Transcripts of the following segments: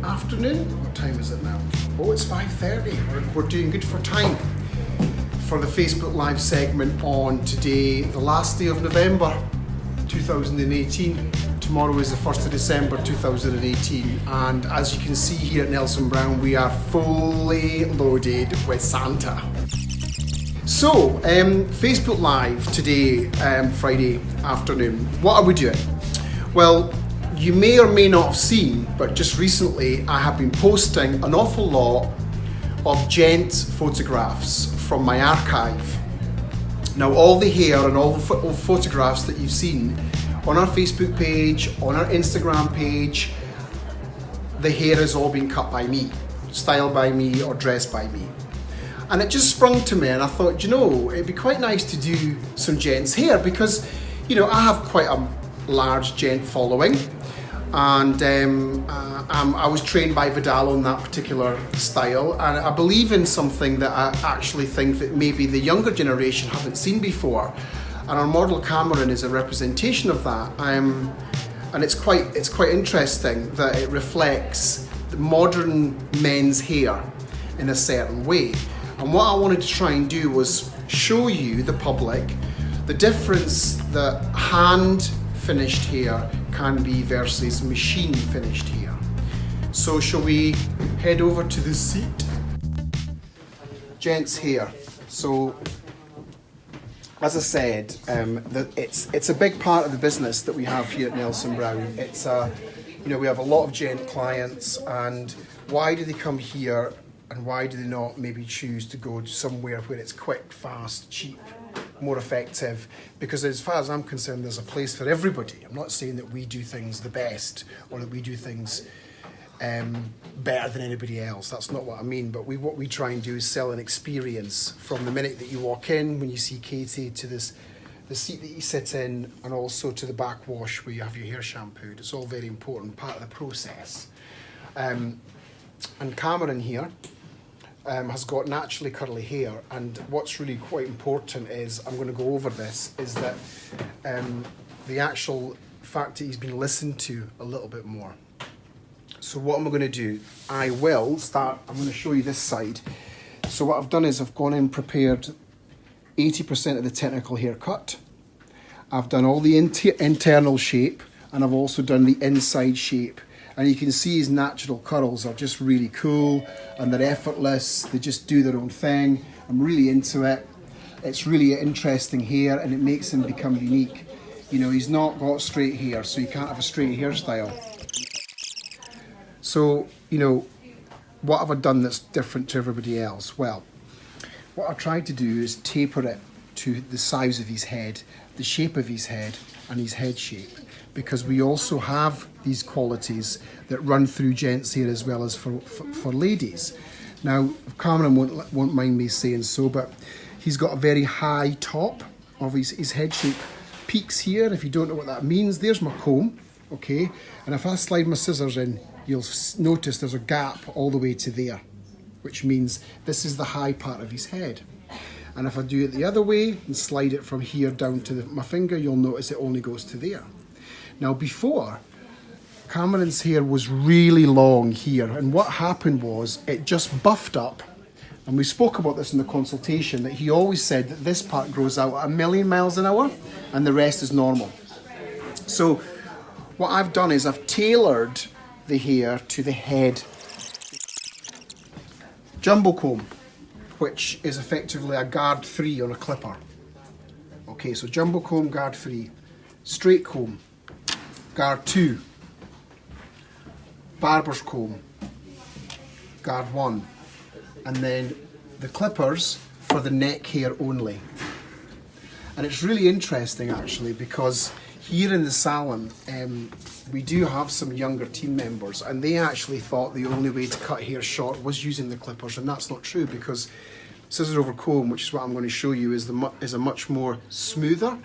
afternoon. What time is it now? Oh, it's 5:30. We're doing good for time for the Facebook Live segment on today, the last day of November 2018. Tomorrow is the 1st of December 2018, and as you can see here at Nelson Brown, we are fully loaded with Santa. So, Facebook Live today, Friday afternoon. What are we doing? Well, you may or may not have seen, but just recently I have been posting an awful lot of gent photographs from my archive. Now, all the hair and all the photographs that you've seen on our Facebook page, on our Instagram page, the hair has all been cut by me, styled by me, or dressed by me. And it just sprung to me, and I thought, you know, it'd be quite nice to do some gents hair because, you know, I have quite a large gent following, and I was trained by Vidal on that particular style, and I believe in something that I actually think that maybe the younger generation haven't seen before, and our model Cameron is a representation of that. And it's quite interesting that it reflects the modern men's hair in a certain way. And what I wanted to try and do was show you, the public, the difference that hand finished hair can be versus machine finished hair. So shall we head over to the seat? Gents hair. So as I said, it's a big part of the business that we have here at Nelson Brown. It's you know, we have a lot of gent clients, and why do they come here? And why do they not maybe choose to go somewhere where it's quick, fast, cheap, more effective? Because as far as I'm concerned, there's a place for everybody. I'm not saying that we do things the best or that we do things better than anybody else. That's not what I mean. But what we try and do is sell an experience from the minute that you walk in, when you see Katie, to the seat that you sit in, and also to the backwash where you have your hair shampooed. It's all very important, part of the process. And Cameron here has got naturally curly hair, and what's really quite important is, I'm going to go over this, is that the actual fact that he's been listened to a little bit more. So what am I going to do? I'm going to show you this side. So what I've done is I've gone in and prepared 80% of the technical haircut. I've done all the internal shape, and I've also done the inside shape. And you can see his natural curls are just really cool, and they're effortless. They just do their own thing. I'm really into it. It's really interesting hair, and it makes him become unique. You know, he's not got straight hair, so you can't have a straight hairstyle. So, you know, what have I done that's different to everybody else? Well, what I tried to do is taper it to the size of his head, the shape of his head, and his head shape, because we also have these qualities that run through gents hair as well as for ladies. Now, Cameron won't mind me saying so, but he's got a very high top of his head shape. Peaks here. If you don't know what that means, there's my comb, okay? And if I slide my scissors in, you'll notice there's a gap all the way to there, which means this is the high part of his head. And if I do it the other way and slide it from here down to my finger, you'll notice it only goes to there. Now, before, Cameron's hair was really long here, and what happened was it just buffed up, and we spoke about this in the consultation, that he always said that this part grows out at 1,000,000 miles an hour and the rest is normal. So what I've done is I've tailored the hair to the head. Jumbo comb, which is effectively a guard 3 on a clipper. Okay, so jumbo comb, guard 3. Straight comb, guard 2. Barber's comb, guard 1. And then the clippers for the neck hair only. And it's really interesting actually, because here in the salon we do have some younger team members, and they actually thought the only way to cut hair short was using the clippers, and that's not true, because scissor over comb, which is what I'm going to show you, is a much more smoother,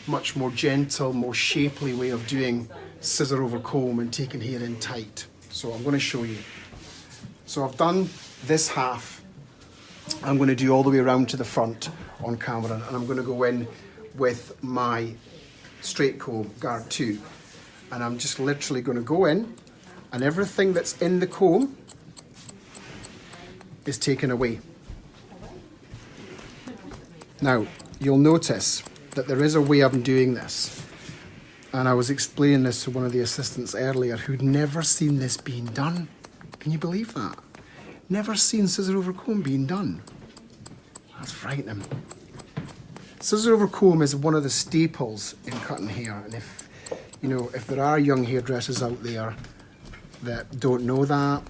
much more gentle, more shapely way of doing scissor over comb and taking hair in tight. So I'm going to show you. So I've done this half. I'm going to do all the way around to the front on Cameron, and I'm going to go in with my straight comb, guard 2. And I'm just literally going to go in and everything that's in the comb is taken away. Now, you'll notice that there is a way I'm doing this. And I was explaining this to one of the assistants earlier who'd never seen this being done. Can you believe that? Never seen scissor over comb being done. That's frightening. Scissor over comb is one of the staples in cutting hair. And if there are young hairdressers out there that don't know that,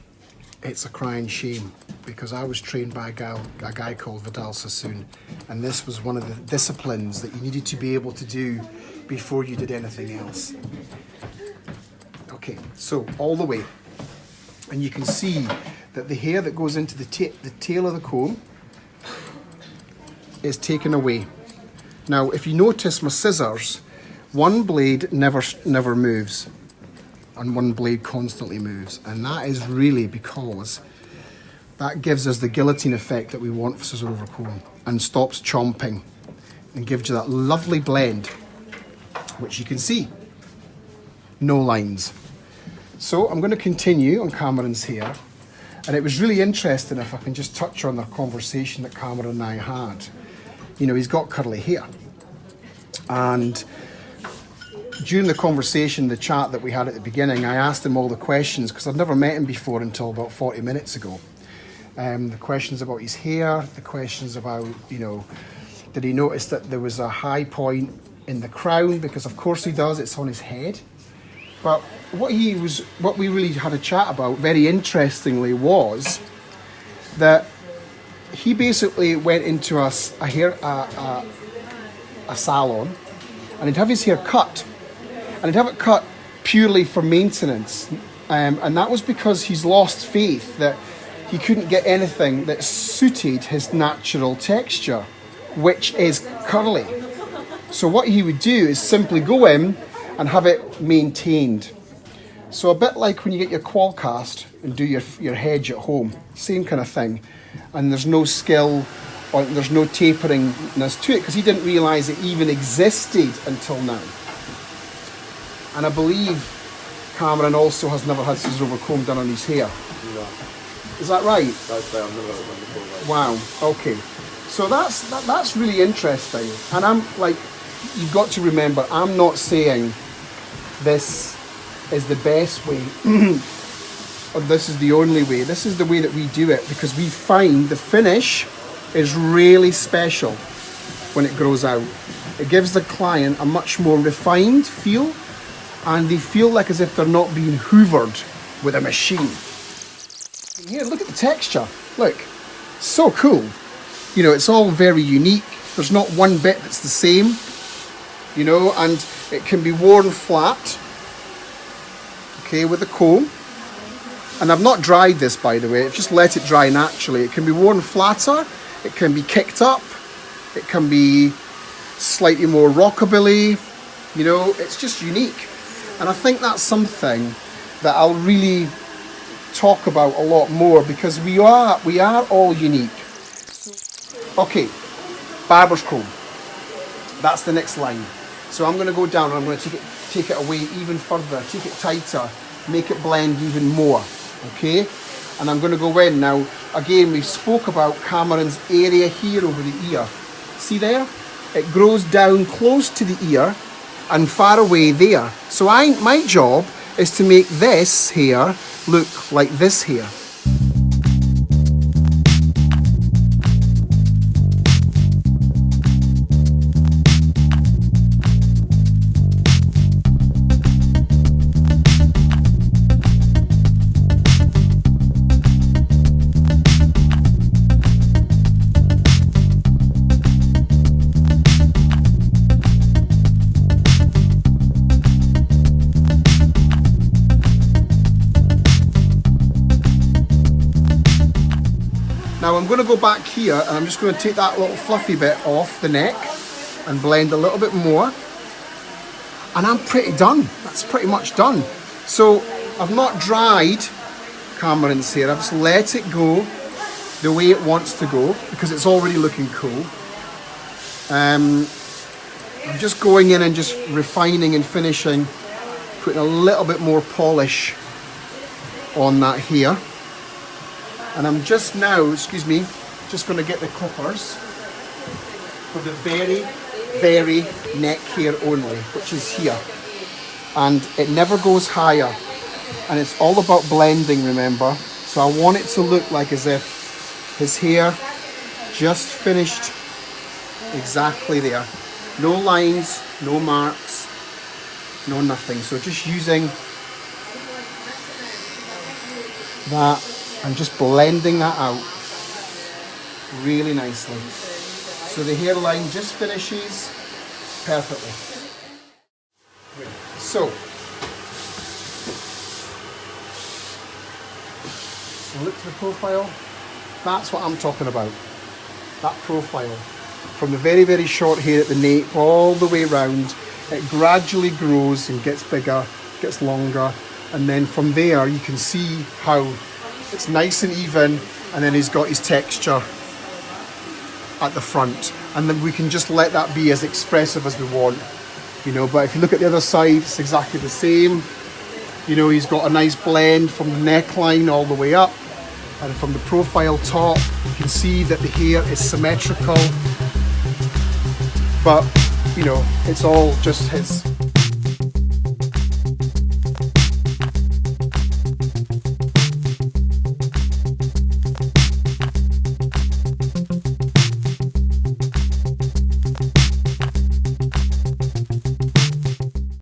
it's a crying shame, because I was trained by a guy called Vidal Sassoon, and this was one of the disciplines that you needed to be able to do before you did anything else. Okay, so all the way, and you can see that the hair that goes into the tail of the comb is taken away. Now, if you notice my scissors, one blade never moves, and one blade constantly moves, and that is really because that gives us the guillotine effect that we want for scissor over comb, and stops chomping, and gives you that lovely blend, which you can see. No lines. So I'm going to continue on Cameron's hair, and it was really interesting, if I can just touch on the conversation that Cameron and I had. He's got curly hair, and during the conversation, the chat that we had at the beginning, I asked him all the questions, because I'd never met him before until about 40 minutes ago. The questions about his hair, the questions about, did he notice that there was a high point in the crown? Because of course he does, it's on his head. But what we really had a chat about, very interestingly, was that he basically went into a salon, and he'd have his hair cut. And he'd have it cut purely for maintenance. And that was because he's lost faith that he couldn't get anything that suited his natural texture, which is curly. So what he would do is simply go in and have it maintained. So a bit like when you get your qual cast and do your hedge at home, same kind of thing. And there's no skill, or there's no taperingness to it, because he didn't realise it even existed until now. And I believe Cameron also has never had scissor over comb done on his hair. No. Is that right? That's right, I've never had one before. Right? Wow, okay. So that's really interesting. And I'm like, you've got to remember, I'm not saying this is the best way or this is the only way. This is the way that we do it, because we find the finish is really special when it grows out. It gives the client a much more refined feel, and they feel like as if they're not being hoovered with a machine. Here, look at the texture. Look, so cool. It's all very unique. There's not one bit that's the same, and it can be worn flat, okay, with a comb. And I've not dried this, by the way. I've just let it dry naturally. It can be worn flatter. It can be kicked up. It can be slightly more rockabilly. It's just unique. And I think that's something that I'll really talk about a lot more, because we are all unique. Okay, barber's comb. That's the next line. So I'm going to go down and I'm going to take it away even further, take it tighter, make it blend even more. Okay, and I'm going to go in now. Again, we spoke about Cameron's area here over the ear. See there? It grows down close to the ear and far away there. So my job is to make this hair look like this hair. Now I'm going to go back here and I'm just going to take that little fluffy bit off the neck and blend a little bit more. And I'm pretty done. That's pretty much done. So I've not dried Cameron's hair. I've just let it go the way it wants to go because it's already looking cool. I'm just going in and just refining and finishing, putting a little bit more polish on that hair. And I'm just now, excuse me, just going to get the clippers for the very, very neck hair only, which is here. And it never goes higher. And it's all about blending, remember? So I want it to look like as if his hair just finished exactly there. No lines, no marks, no nothing. So just using that and just blending that out really nicely. So the hairline just finishes perfectly. So, look at the profile. That's what I'm talking about. That profile. From the very, very short hair at the nape all the way round, it gradually grows and gets bigger, gets longer, and then from there you can see how it's nice and even, and then he's got his texture at the front, and then we can just let that be as expressive as we want, you know. But if you look at the other side, it's exactly the same. You know, he's got a nice blend from the neckline all the way up, and from the profile top you can see that the hair is symmetrical, but you know, it's all just his